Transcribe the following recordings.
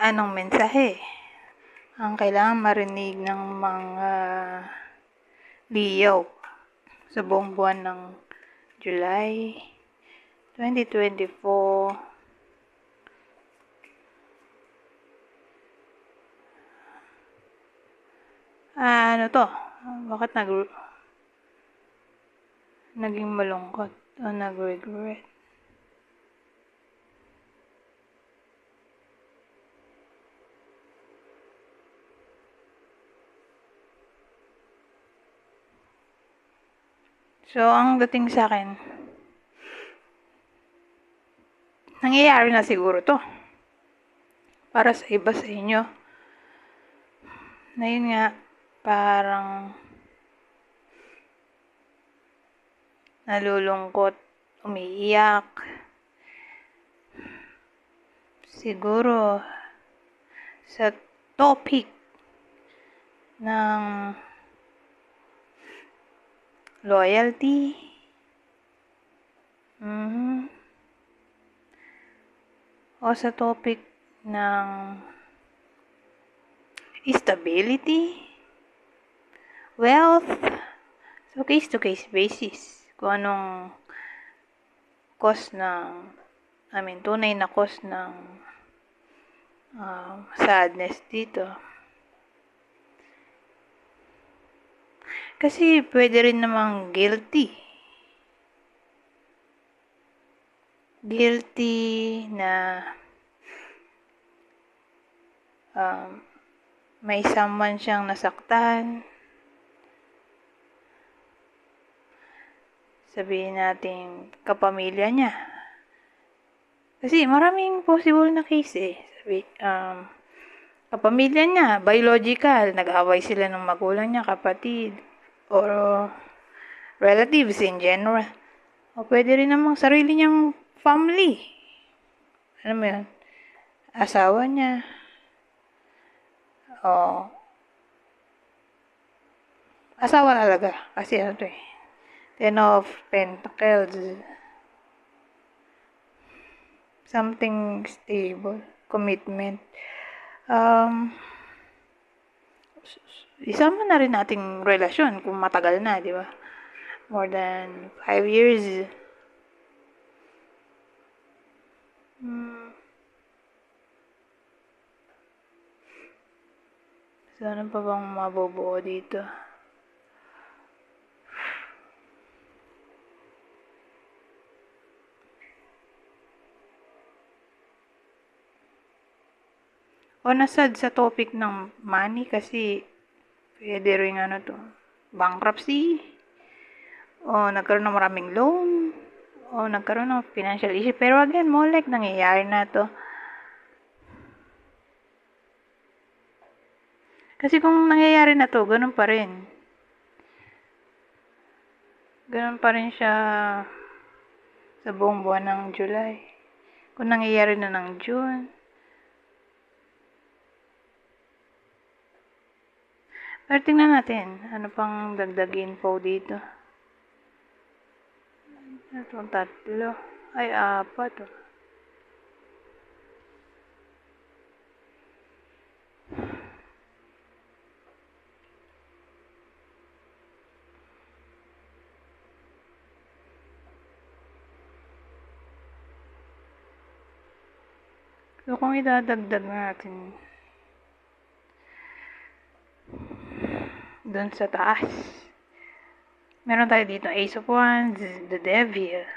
Anong mensahe ang kailangan marinig ng mga liyaw sa buong buwan ng July 2024? Ano to? Bakit naging malungkot o nag-regret? So, ang dating sa akin, nangyayari na siguro to. Para sa iba sa inyo, na yun nga, parang nalulungkot, umiiyak. Siguro, sa topic ng loyalty, o sa topic ng stability, wealth, so case-to-case basis. Kung anong tunay na cause ng sadness dito. Kasi pwede rin namang guilty. Guilty na may someone siyang nasaktan. Sabihin natin kapamilya niya. Kasi maraming possible na case kapamilya niya, biological, nag-away sila ng magulang niya, kapatid, or relatives in general. O pwede rin namang sarili niyang family. Alam mo yun? Asawa niya. O asawa talaga. Kasi Ten of Pentacles. Something stable. Commitment. Isama na rin nating relasyon kung matagal na, di ba? More than 5 years. So, ano pa bang mabubuo dito? O nasad sa topic ng money kasi pwede rin bankruptcy, o nagkaroon ng maraming loan, o nagkaroon ng financial issue. Pero again, nangyayari na to. Kasi kung nangyayari na to, ganun pa rin. Ganun pa rin siya sa buong buwan ng July. Kung nangyayari na ng June. Pero tingnan natin, ano pang dagdag info dito. Itong 3. Ay, 4. So, kung idadagdag natin dun sa taas, meron tayo dito Ace of Wands, the Devil,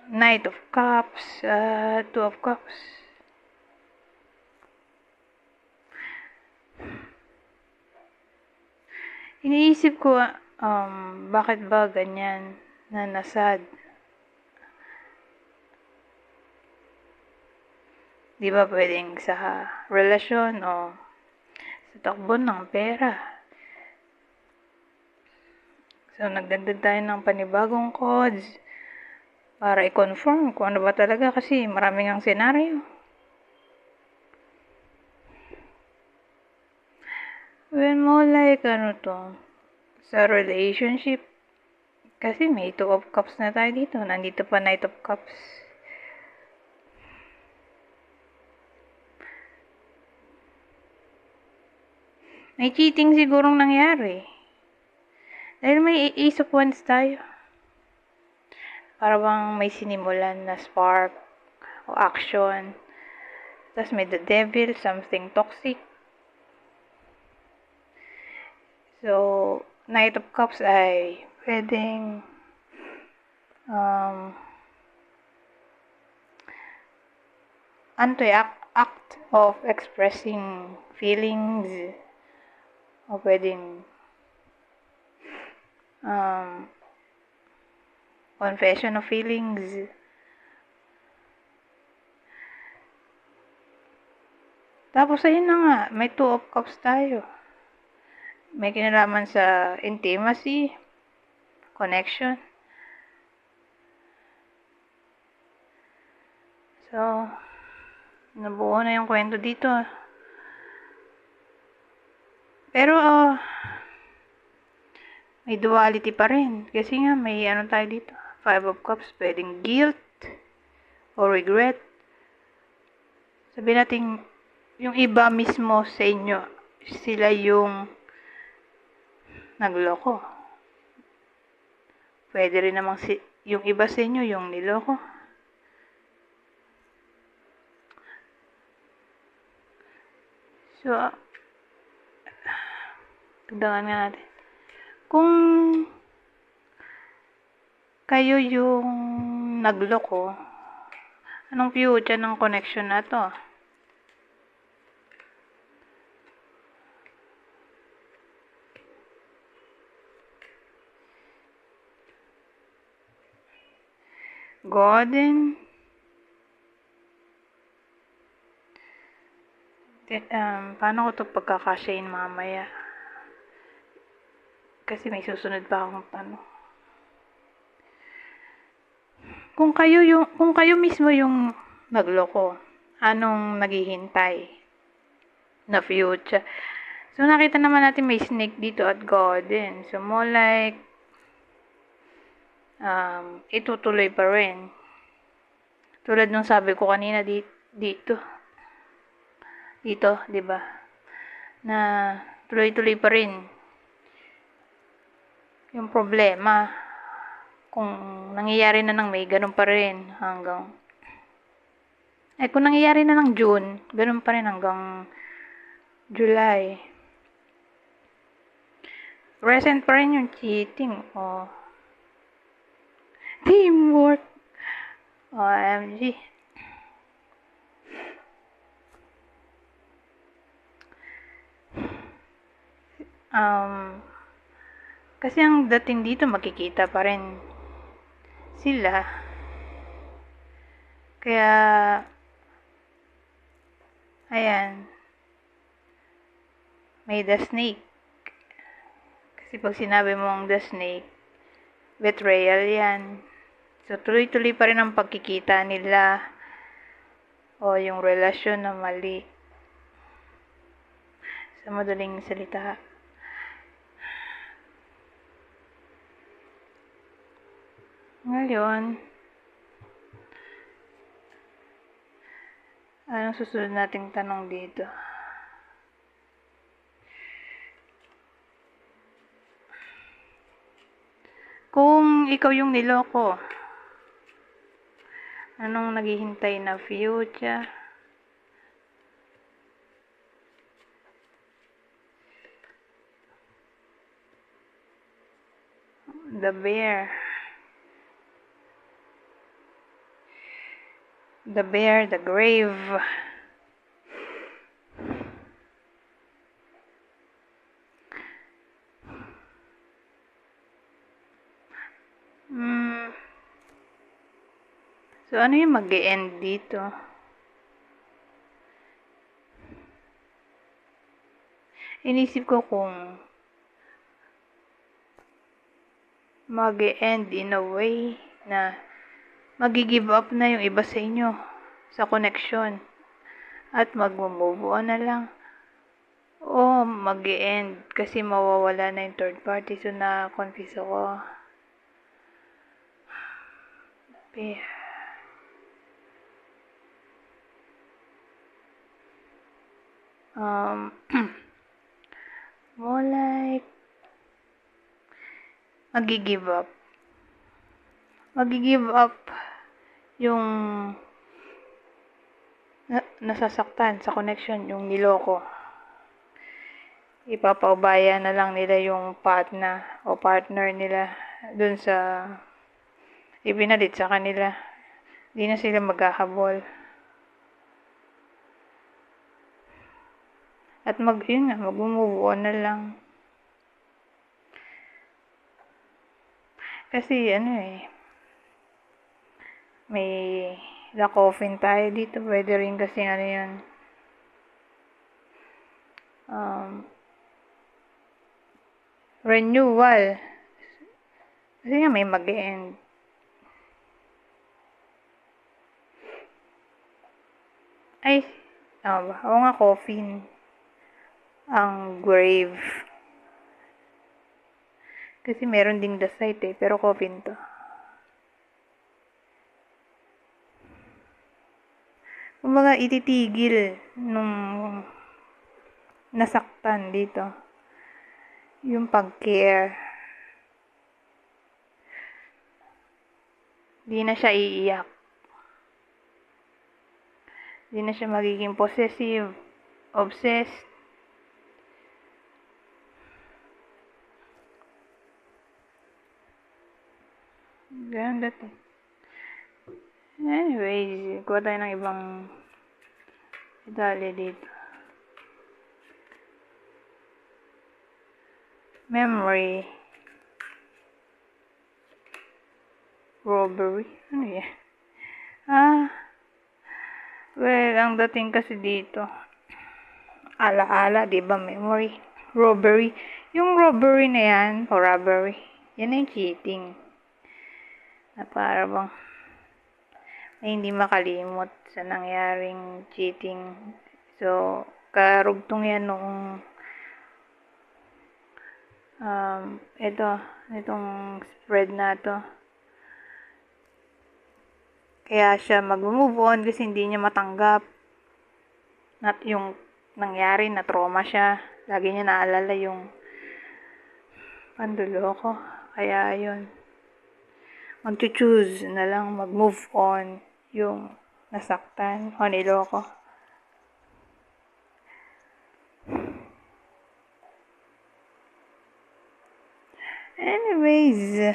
Knight of Cups, Two of Cups. Iniisip ko, bakit ba ganyan na nasad? Di ba pwedeng sa relasyon o sa takbo ng pera? So, nagdagdag tayo ng panibagong codes para i-confirm kung ano ba talaga kasi maraming ang senaryo. Well, more like sa relationship. Kasi may 2 of Cups na tayo dito. Nandito pa Knight of Cups. May cheating sigurong nangyari. Dahil may ace of wands tayo. Para bang may sinimulan na spark o action. Tapos may the devil, something toxic. So, Knight of Cups ay pwedeng act of expressing feelings o pwedeng confession of feelings. Tapos ayun na nga, may Two of Cups tayo. May kinalaman sa intimacy, connection. So, nabuo na yung kwento dito. Pero, may duality pa rin. Kasi nga, may ano tayo dito. Five of Cups, pwedeng guilt or regret. Sabi natin, yung iba mismo sa inyo, sila yung nagloko. Pwede rin namang yung iba sa inyo yung niloko. So, tagdangan nga natin. Kung kayo yung nagloko, anong future ng connection na to? Golden. Paano ko to pagkakasyain mamaya? Kasi may susunod pa akong tanong. Kung kayo mismo yung nagloko, anong naghihintay na future? So, nakita naman natin may snake dito at golden. So, more like, itutuloy pa rin. Tulad nung sabi ko kanina dito, di ba? Na tuloy-tuloy pa rin yung problema. Kung nangyayari na ng May, ganun pa rin hanggang kung nangyayari na ng June, ganun pa rin hanggang July. Present pa rin yung cheating. Teamwork. OMG. Kasi ang dating dito, makikita pa rin sila. Kaya, ayan, may the snake. Kasi pag sinabi mong the snake, betrayal yan. So, tuloy-tuloy pa rin ang pagkikita nila o yung relasyon na mali. Sa madaling salita. Ngayon, anong susunod nating tanong dito? Kung ikaw yung niloko, anong naghihintay na future? The bear. The bear, the grave. So, ano yung mag-e-end dito? Inisip ko kung mag-e-end in a way na mag-give up na yung iba sa inyo sa connection at mag-move on na lang. O mag-e-end kasi mawawala na yung third party. So, na-confuse ako. More like, magi-give up. Magi-give up yung nasasaktan sa connection, yung niloko. Ipapaubaya na lang nila yung partner o partner nila dun sa ibinalit sa kanila. Di na sila maghahabol. At mag-move on na lang. Kasi may the coffin tayo dito. Pwede rin kasi yan. Renewal. Kasi nga may mag-end. Ay, oo nga, coffin. Ang grave. Kasi meron ding the site pero coffin to. Kumbaga, ititigil nung nasaktan dito. Yung pag-care. Di na siya iiyak. Di na siya magiging possessive, obsessed. Ganun dati. Anyways, kuha tayo ng ibang detalye dito. Memory. Robbery. Ano yan? Well, ang dating kasi dito, ala-ala, di ba? Memory. Robbery. Yung robbery na yan, o robbery, yan yung cheating. Na para bang may hindi makalimot sa nangyaring cheating. So, karugtong yan noong itong spread na to. Kaya siya mag-move on kasi hindi niya matanggap yung nangyari, na trauma siya. Lagi niya naalala yung panduloko. Kaya yun, mag-choose na lang mag-move on yung nasaktan o niloko. Anyways,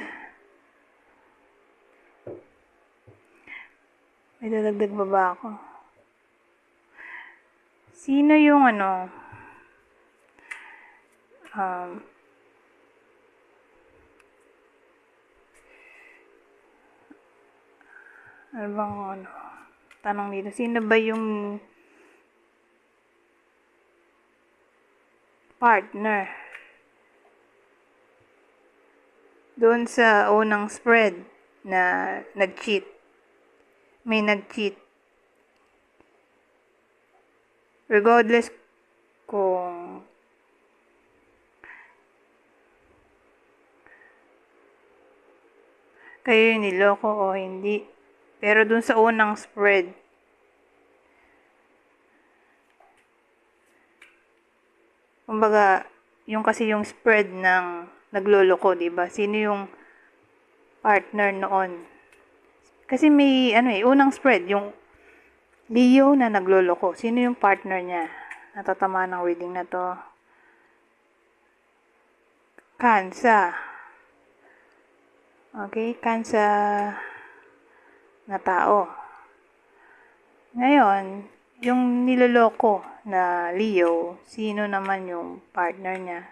may dadagdag pa ba ako? Sino yung ano bang tanong dito, sino ba yung partner doon sa unang spread na nag-cheat? May nag-cheat. Regardless kung kayo yung niloko o hindi. Pero dun sa unang spread, kumbaga, yung kasi yung spread ng nagloloko, diba? Sino yung partner noon? Kasi may, unang spread, yung Leo na nagloloko. Sino yung partner niya? Natatama ng reading na to. Cancer. Okay, Cancer na tao. Ngayon, yung niloloko na Leo, sino naman yung partner niya?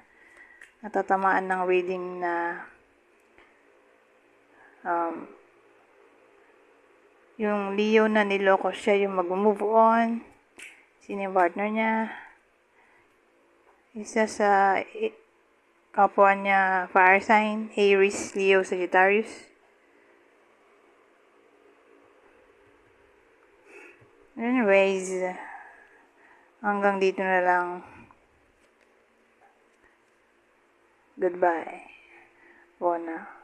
Natatamaan ng reading na yung Leo na niloko siya yung mag-move on. Sino yung partner niya? Isa sa kapwa niya fire sign, Aries, Leo, Sagittarius. Anyways, hanggang dito na lang. Goodbye. Bona.